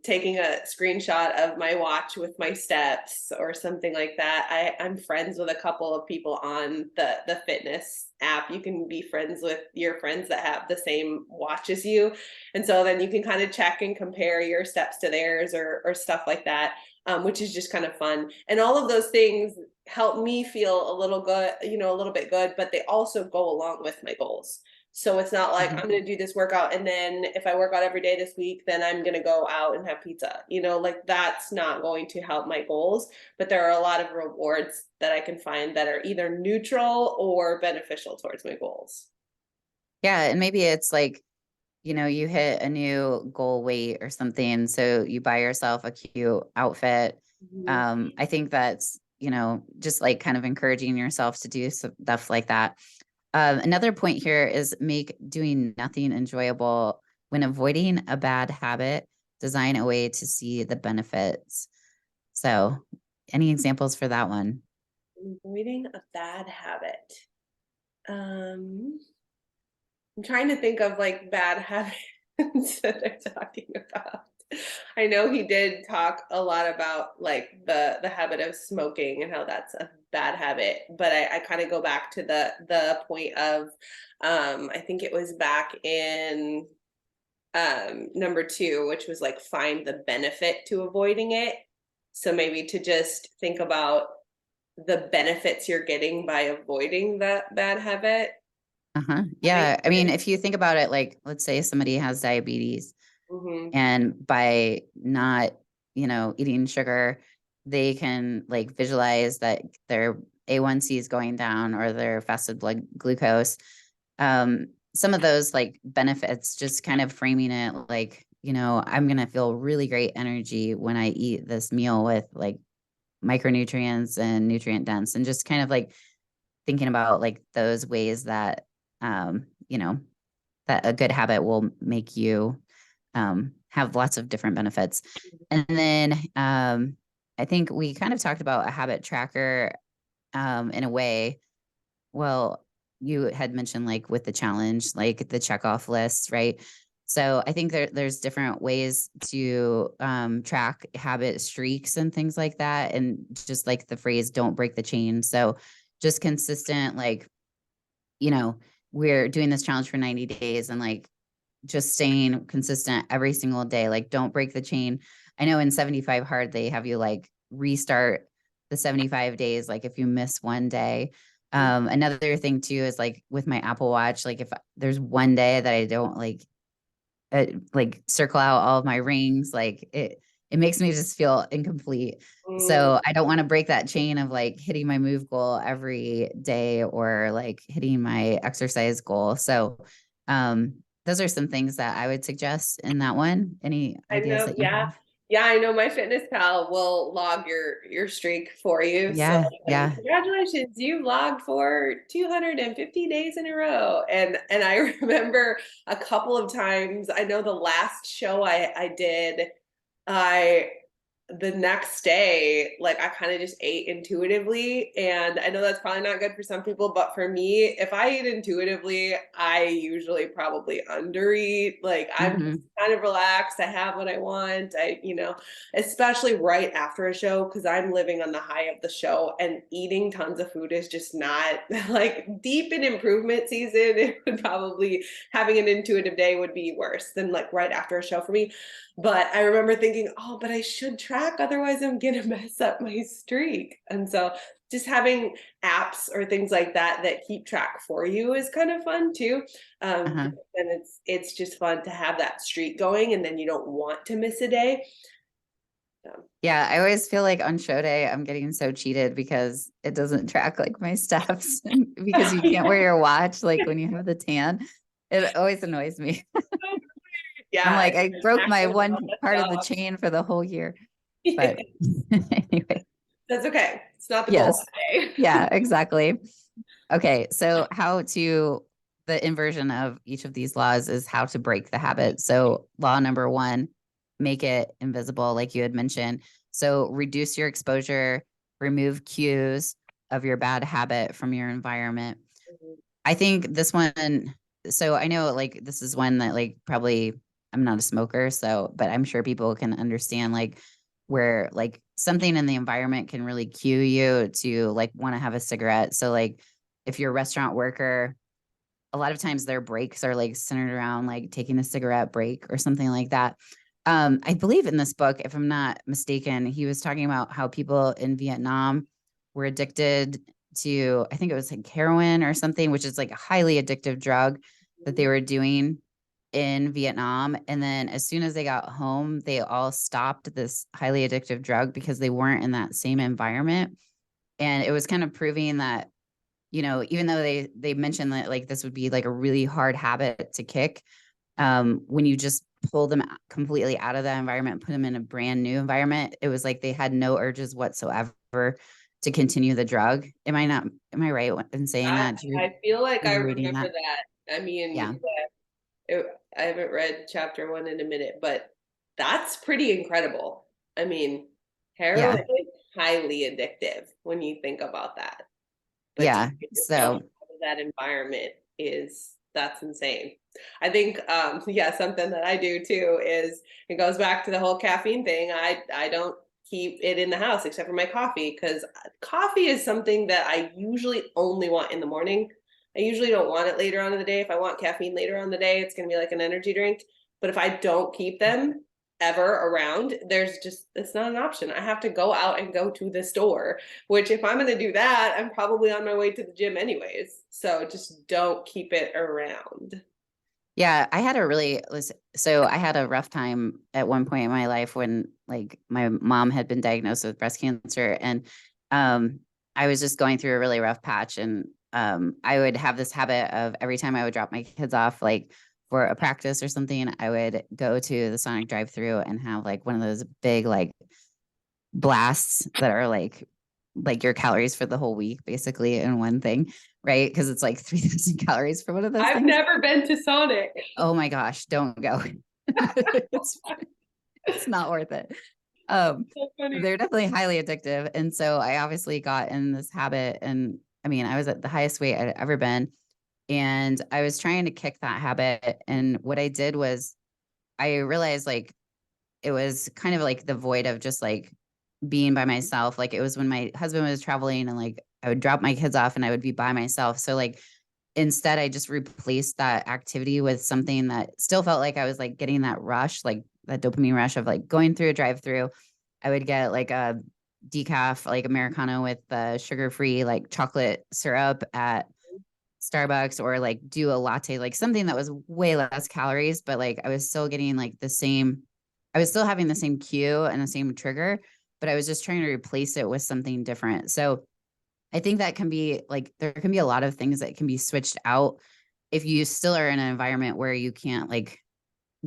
taking a screenshot of my watch with my steps or something like that. I'm friends with a couple of people on the fitness app. You can be friends with your friends that have the same watch as you. And so then you can kind of check and compare your steps to theirs or stuff like that, which is just kind of fun. And all of those things help me feel a little good, a little bit good, but they also go along with my goals. So it's not like Mhm. I'm going to do this workout and then if I work out every day this week, then I'm going to go out and have pizza. Like that's not going to help my goals, but there are a lot of rewards that I can find that are either neutral or beneficial towards my goals. Yeah. And maybe it's like, you hit a new goal weight or something. So you buy yourself a cute outfit. Mhm. I think that's, just like kind of encouraging yourself to do stuff like that. Another point here is make doing nothing enjoyable. When avoiding a bad habit, design a way to see the benefits. So, any examples for that one? Avoiding a bad habit. Um, I'm trying to think of like bad habits that they're talking about. I know he did talk a lot about like the habit of smoking and how that's a bad habit, but I kind of go back to the point of I think it was back in number two, which was like find the benefit to avoiding it. So maybe to just think about the benefits you're getting by avoiding that bad habit. Uh-huh. That makes Yeah. I mean, sense. if you think about it, like, let's say somebody has diabetes Mhm. and by not, eating sugar, they can like visualize that their A1C is going down or their fasted blood glucose. Some of those like benefits, just kind of framing it like, I'm going to feel really great energy when I eat this meal with like micronutrients and nutrient dense, and just kind of like thinking about like those ways that, um, you know, that a good habit will make you have lots of different benefits. And then I think we kind of talked about a habit tracker in a way. Well, you had mentioned like with the challenge, like the checkoff lists, right? So I think there's different ways to track habit streaks and things like that. And just like the phrase, don't break the chain. So just consistent, like, you know, we're doing this challenge for 90 days and like just staying consistent every single day. Like, don't break the chain. I know in 75 hard, they have you like restart the 75 days. Like if you miss one day. Another thing too is like with my Apple Watch, like if there's one day that I don't like circle out all of my rings, like it makes me just feel incomplete. Mm, So I don't want to break that chain of like hitting my move goal every day or like hitting my exercise goal. So those are some things that I would suggest in that one. Any I ideas know, that you yeah. have? Yeah, I know my fitness pal will log your streak for you. So Yeah, yeah. congratulations, you logged for 250 days in a row. And I remember a couple of times, I know the last show I did, I the next day, like I kind of just ate intuitively. And I know that's probably not good for some people, but for me, if I eat intuitively, I usually probably undereat. Like I'm just Hmm. kind of relaxed. I have what I want. Especially right after a show, because I'm living on the high of the show and eating tons of food is just not like deep in improvement season. It would probably having an intuitive day would be worse than like right after a show for me. But I remember thinking, oh, but I should try track, otherwise I'm gonna mess up my streak. And so just having apps or things like that that keep track for you is kind of fun too. Uh-huh. And it's just fun to have that streak going, and then you don't want to miss a day. So, Yeah, I always feel like on show day I'm getting so cheated because it doesn't track like my steps because you can't wear your watch like when you have the tan. It always annoys me. I'm yeah, like, I broke my exactly. one part of the chain for the whole year. Yeah. But anyway, That's okay. It's not the goal yes. today. Yeah, exactly. Okay, so the inversion of each of these laws is how to break the habit. So, law number one, make it invisible, like you had mentioned. So, reduce your exposure, remove cues of your bad habit from your environment. I think this one, so I know like this is one that like probably I'm not a smoker, so, but I'm sure people can understand like where like something in the environment can really cue you to like want to have a cigarette. So, like, if you're a restaurant worker, a lot of times their breaks are like centered around like taking a cigarette break or something like that. I believe in this book, if I'm not mistaken, he was talking about how people in Vietnam were addicted to, I think it was like heroin or something, which is like a highly addictive drug that they were doing in Vietnam. And then as soon as they got home, they all stopped this highly addictive drug because they weren't in that same environment. And it was kind of proving that, even though they mentioned that like this would be like a really hard habit to kick, when you just pull them completely out of that environment, put them in a brand new environment, it was like they had no urges whatsoever to continue the drug. Am I right in saying I, that? Do you I feel like I remember reading remember that? that. I Yeah. mean, I haven't read chapter one in a minute, but that's pretty incredible. I mean, heroin Yeah. is highly addictive when you think about that. But to Yeah. get yourself So, out of that environment is that's insane. I think yeah, something that I do too is it goes back to the whole caffeine thing. I don't keep it in the house except for my coffee, because coffee is something that I usually only want in the morning. I usually don't want it later on in the day. If I want caffeine later on in the day, it's going to be like an energy drink. But if I don't keep them ever around, it's not an option. I have to go out and go to the store, which if I'm going to do that, I'm probably on my way to the gym anyways. So just don't keep it around. yeah, so I had a rough time at one point in my life when like my mom had been diagnosed with breast cancer, and um I was just going through a really rough patch, and I would have this habit of every time I would drop my kids off like for a practice or something, I would go to the Sonic drive-through and have like one of those big like blasts that are like your calories for the whole week basically in one thing, right? Because it's like 3,000 calories for one of those I've things. never been to Sonic. Oh my gosh, don't go. it's it's not worth it. Um, So funny. they're definitely highly addictive. And so I obviously got in this habit, and I mean, I was at the highest weight I'd ever been. And I was trying to kick that habit. And what I did was I realized like it was kind of like the void of just like being by myself. Like it was when my husband was traveling and like I would drop my kids off and I would be by myself. So like instead, I just replaced that activity with something that still felt like I was like getting that rush, like that dopamine rush of like going through a drive through. I would get like a decaf, like Americano with the sugar free, like chocolate syrup at Starbucks, or like do a latte, like something that was way less calories, but like I was still getting like I was still having the same cue and the same trigger, but I was just trying to replace it with something different. So I think that can be like, there can be a lot of things that can be switched out if you still are in an environment where you can't like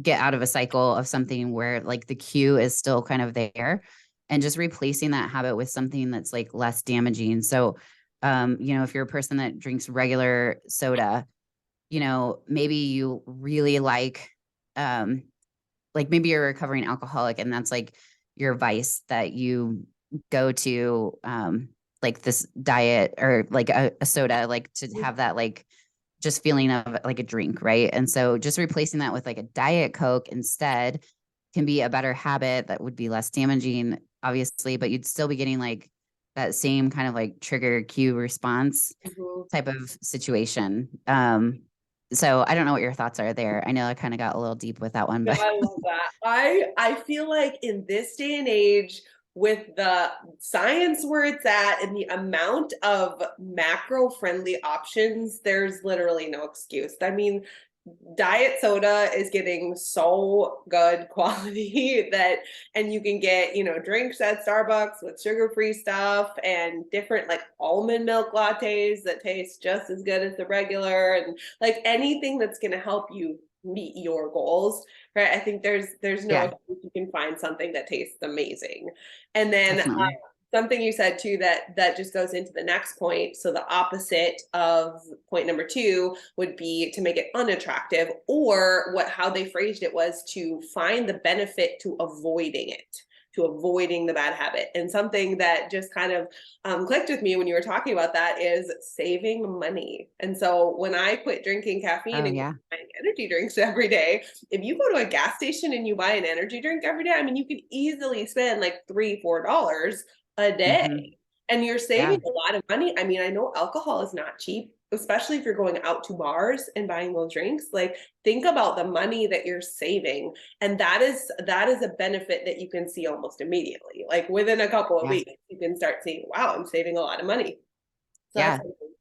get out of a cycle of something where like the cue is still kind of there, and just replacing that habit with something that's like less damaging. So, if you're a person that drinks regular soda, maybe you really like maybe you're a recovering alcoholic and that's like your vice that you go to, like this diet or like a soda, like to have that like just feeling of like a drink, right? And so just replacing that with like a diet Coke instead can be a better habit that would be less damaging, obviously, but you'd still be getting like that same kind of like trigger cue response Mhm. type of situation. So I don't know what your thoughts are there. I know I kind of got a little deep with that one, No, but I love that. I feel like in this day and age, with the science where it's at and the amount of macro friendly options, there's literally no excuse. I mean, diet soda is getting so good quality that, and you can get, drinks at Starbucks with sugar-free stuff and different like almond milk lattes that taste just as good as the regular, and like anything that's going to help you meet your goals, right? I think there's no yeah, excuse. You can find something that tastes amazing. And then definitely. something you said too that just goes into the next point. So the opposite of point number two would be to make it unattractive, or what how they phrased it was to find the benefit to avoiding it, to avoiding the bad habit. And something that just kind of clicked with me when you were talking about that is saving money. And so when I quit drinking caffeine Oh and yeah. buying energy drinks every day, if you go to a gas station and you buy an energy drink every day, I mean, you could easily spend like $3, $4 a Hmm. day, and you're Yeah. saving a lot of money. I mean, I know alcohol is not cheap, especially if you're going out to bars and buying those drinks. Like, think about the money that you're saving, and that is a benefit that you can see almost immediately. Like within a couple of Yeah. weeks, you can start seeing, wow, I'm saving a lot of money. So that's Yeah. something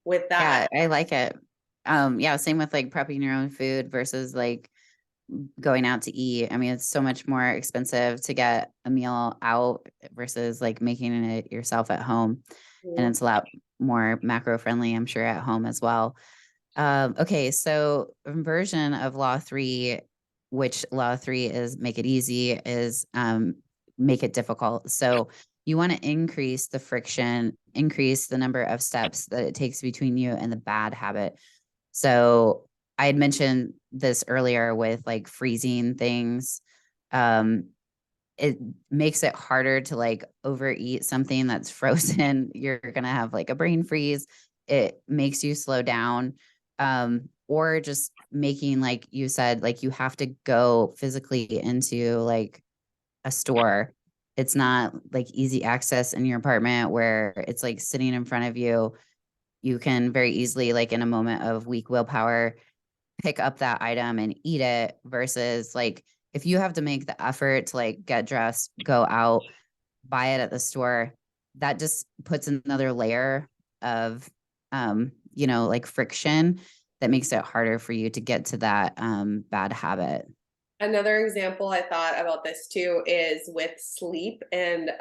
with that. Yeah. I like it. Yeah. Same with like prepping your own food versus like going out to eat. I mean, it's so much more expensive to get a meal out versus like making it yourself at home. And Mhm. it's a lot more macro friendly, I'm sure, at home as well. Okay, so a version of law three, which law three is make it easy, is make it difficult. So you want to increase the friction, increase the number of steps that it takes between you and the bad habit. So I had mentioned this earlier with like freezing things. Um, it makes it harder to like overeat something that's frozen. You're gonna have like a brain freeze. It makes you slow down. Or just making, like you said, like you have to go physically into like a store. It's not like easy access in your apartment where it's like sitting in front of you. You can very easily, like in a moment of weak willpower, pick up that item and eat it versus like if you have to make the effort to like get dressed, go out, buy it at the store, that just puts another layer of like friction that makes it harder for you to get to that bad habit. Another example I thought about this too is with sleep and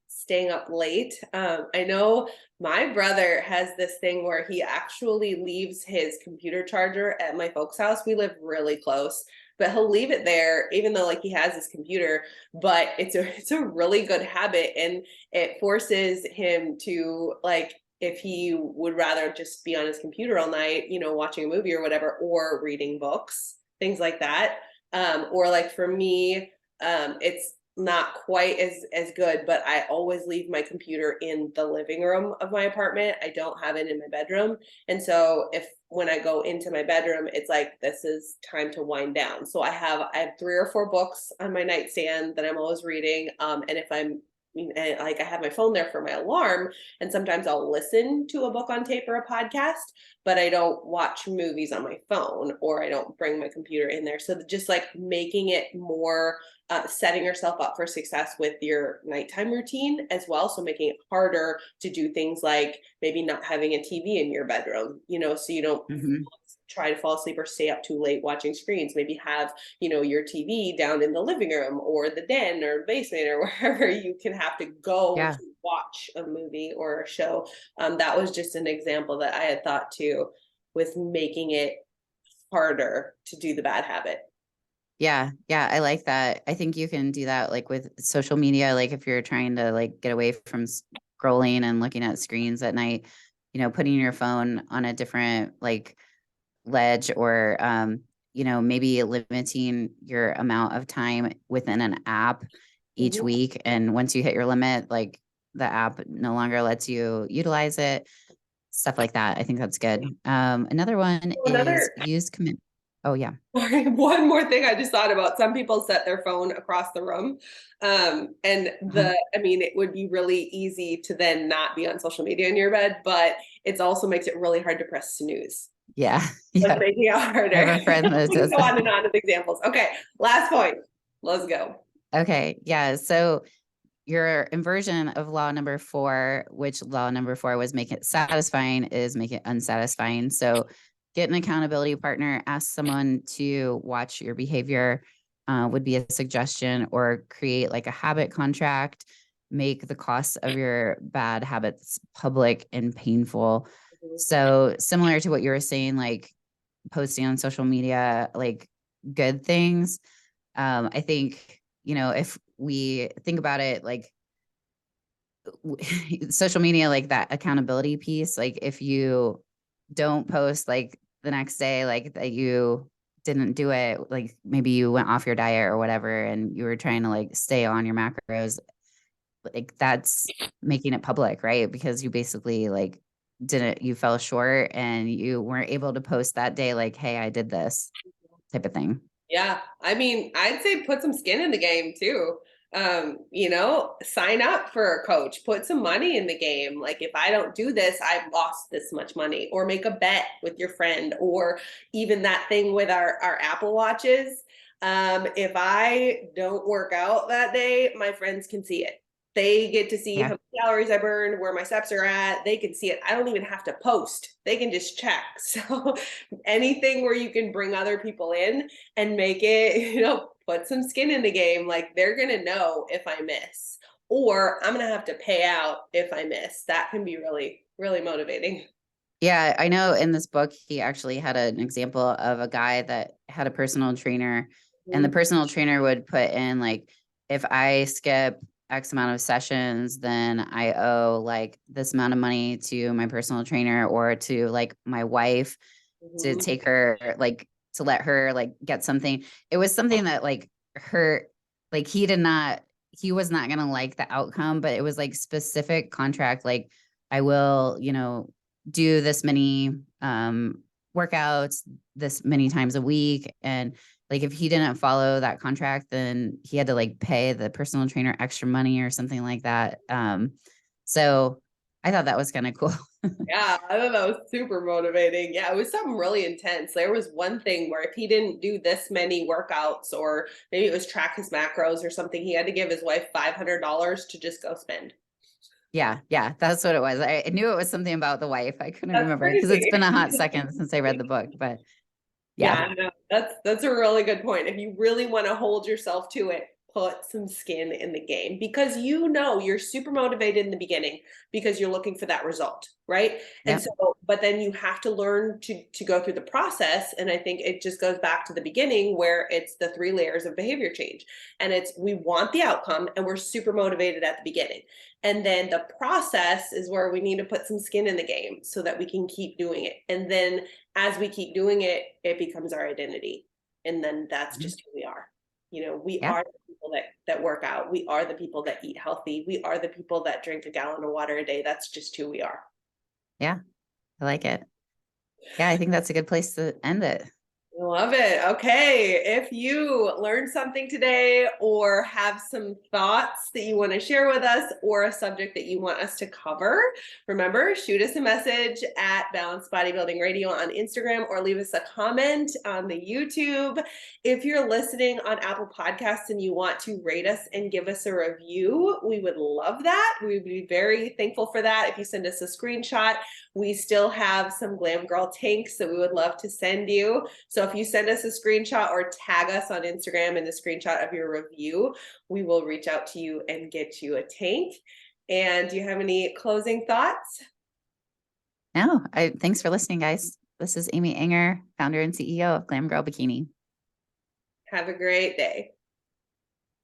staying up late. I know my brother has this thing where he actually leaves his computer charger at my folks' house. We live really close, but he'll leave it there even though like he has his computer, but it's a really good habit, and it forces him to like, if he would rather just be on his computer all night, watching a movie or whatever, or reading books, things like that. Or like for me, it's not quite as good, but I always leave my computer in the living room of my apartment. I don't have it in my bedroom. And so if when I go into my bedroom, it's like this is time to wind down. So I have 3 or 4 books on my nightstand that I'm always reading. And if I'm and like I have my phone there for my alarm, and sometimes I'll listen to a book on tape or a podcast, but I don't watch movies on my phone, or I don't bring my computer in there. So just like making it more, setting yourself up for success with your nighttime routine as well. So making it harder to do things like maybe not having a TV in your bedroom, so you don't Hmm. try to fall asleep or stay up too late watching screens. Maybe have, your TV down in the living room or the den or basement or wherever you can have to go Yeah. to watch a movie or a show. That was just an example that I had thought too, with making it harder to do the bad habit. Yeah, yeah, I like that. I think you can do that like with social media, like if you're trying to like get away from scrolling and looking at screens at night, putting your phone on a different like ledge, or maybe limiting your amount of time within an app each Mhm. week. And once you hit your limit, like the app no longer lets you utilize it, stuff like that. I think that's good. Another one is Another use commit. Oh yeah. Sorry, one more thing I just thought about. Some people set their phone across the room. And Uh-huh. I mean, it would be really easy to then not be on social media in your bed, but it also makes it really hard to press snooze. Yeah. Like Yeah. making it I have harder. a friend that We can does go that. on and on with examples. Okay, last point. Let's go. Okay. Yeah. So your inversion of law number four, which law number four was make it satisfying, is make it unsatisfying. So get an accountability partner, ask someone to watch your behavior, would be a suggestion, or create like a habit contract, make the costs of your bad habits public and painful. So similar to what you were saying, like posting on social media, like good things. I think, if we think about it, like social media, like that accountability piece, like if you don't post like the next day, like that you didn't do it, like maybe you went off your diet or whatever, and you were trying to like stay on your macros, like that's making it public, right? Because you basically like you fell short and you weren't able to post that day, like, hey, I did this type of thing. Yeah, I mean, I'd say put some skin in the game too. Sign up for a coach, put some money in the game. Like if I don't do this, I've lost this much money, or make a bet with your friend, or even that thing with our Apple Watches. If I don't work out that day, my friends can see it. They get to see how Yeah. many calories I burned, where my steps are at. They can see it. I don't even have to post. They can just check. So anything where you can bring other people in and make it, put some skin in the game. Like they're going to know if I miss, or I'm going to have to pay out if I miss. That can be really, really motivating. Yeah, I know in this book, he actually had an example of a guy that had a personal trainer, and the Mhm. personal trainer would put in, like, if I skip X amount of sessions, then I owe like this amount of money to my personal trainer or to like my wife to Mhm. take her, like, to let her like get something. It was something that like hurt, like he was not going to like the outcome, but it was like specific contract, like, I will, do this many workouts this many times a week. And like if he didn't follow that contract, then he had to like pay the personal trainer extra money or something like that. So I thought that was kind of cool. Yeah, I thought that was super motivating. Yeah, it was something really intense. There was one thing where if he didn't do this many workouts, or maybe it was track his macros or something, he had to give his wife $500 to just go spend. Yeah, yeah, that's what it was. I knew it was something about the wife. I couldn't That's remember because it's been a hot crazy. second since I read the book, but yeah, Yeah, no, that's a really good point. If you really want to hold yourself to it, put some skin in the game, because you're super motivated in the beginning because you're looking for that result, right? And yep, so, but then you have to learn to go through the process. And I think it just goes back to the beginning where it's the three layers of behavior change. And it's we want the outcome and we're super motivated at the beginning. And then the process is where we need to put some skin in the game so that we can keep doing it. And then as we keep doing it, it becomes our identity. And then that's mhm, just who we are. We yeah, are the people that work out. We are the people that eat healthy. We are the people that drink a gallon of water a day. That's just who we are. yeah, I like it. Yeah, I think that's a good place to end it. I love it. Okay. If you learned something today or have some thoughts that you want to share with us or a subject that you want us to cover, remember, shoot us a message at Balanced Bodybuilding Radio on Instagram, or leave us a comment on the YouTube. If you're listening on Apple Podcasts and you want to rate us and give us a review, we would love that. We would be very thankful for that. If you send us a screenshot, we still have some Glam Girl tanks that we would love to send you. So if you send us a screenshot or tag us on Instagram in the screenshot of your review, we will reach out to you and get you a tank. And do you have any closing thoughts? No, thanks for listening, guys. This is Amy Anger, founder and CEO of Glam Girl Bikini. Have a great day.